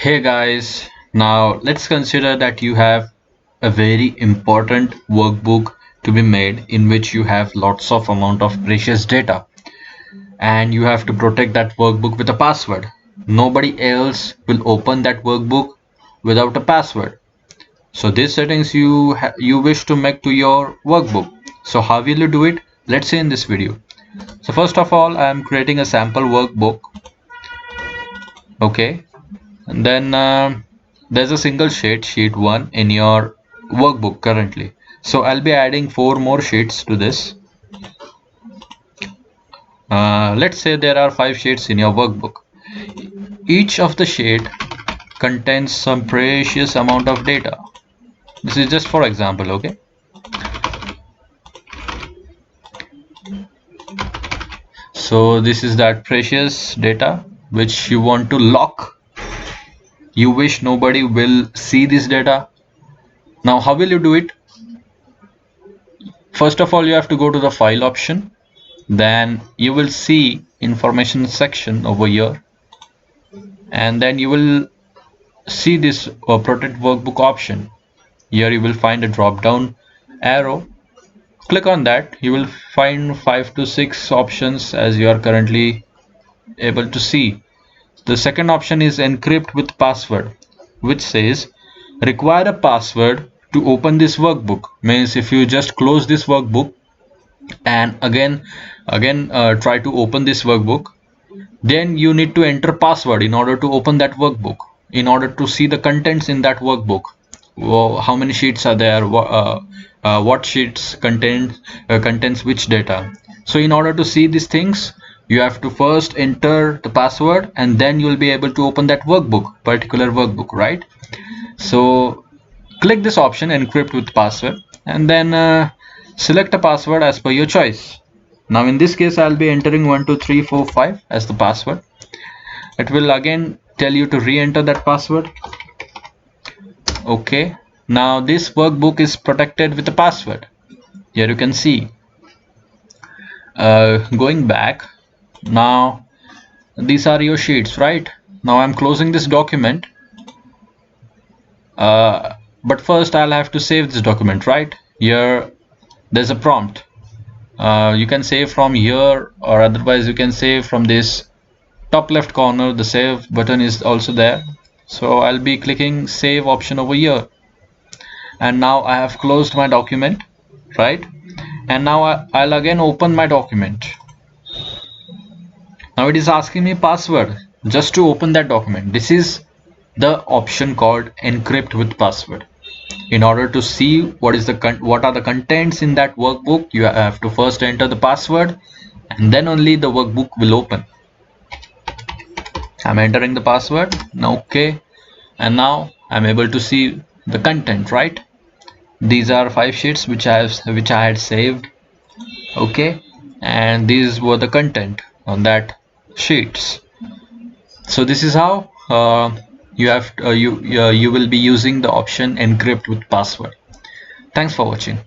Hey guys, now let's consider that you have a very important workbook to be made in which you have lots of amount of precious data and you have to protect that workbook with a password. Nobody else will open that workbook without a password. So these settings you wish to make to your workbook. So how will you do it? Let's see in this video. So first of all, I am creating a sample workbook. Okay, and then there's a single sheet 1 in your workbook currently. So I'll be adding 4 more sheets to this. Let's say there are 5 sheets in your workbook. Each of the sheet contains some precious amount of data. This is just for example. Okay, so this is that precious data which you want to lock. You wish nobody will see this data. Now how will you do it? First of all, you have to go to the file option. Then you will see information section over here, and then you will see this protect workbook option. Here you will find a drop down arrow. Click on that. You will find 5 to 6 options as you are currently able to see. The second option is encrypt with password, which says require a password to open this workbook. Means if you just close this workbook and again try to open this workbook, then you need to enter password in order to open that workbook, in order to see the contents in that workbook. How many sheets are there, what sheets contains which data. So in order to see these things, you have to first enter the password and then you will be able to open that particular workbook, right? So click this option encrypt with password and then select a password as per your choice. Now in this case I'll be entering 12345 as the password. It will again tell you to re-enter that password. Okay, now this workbook is protected with a password. Here you can see. Going back, now these are your sheets, right? Now I'm closing this document, but first I'll have to save this document, right? Here there's a prompt. You can save from here, or otherwise you can save from this top left corner. The save button is also there, so I'll be clicking save option over here, and now I have closed my document, right? And now I'll again open my document. Now it is asking me password just to open that document. This is the option called encrypt with password. In order to see what are the contents in that workbook, you have to first enter the password and then only the workbook will open. I'm entering the password now. Okay, and now I'm able to see the content, right? These are 5 sheets which I had saved. Okay, and these were the content on that sheets. So this is how you will be using the option encrypt with password. Thanks for watching.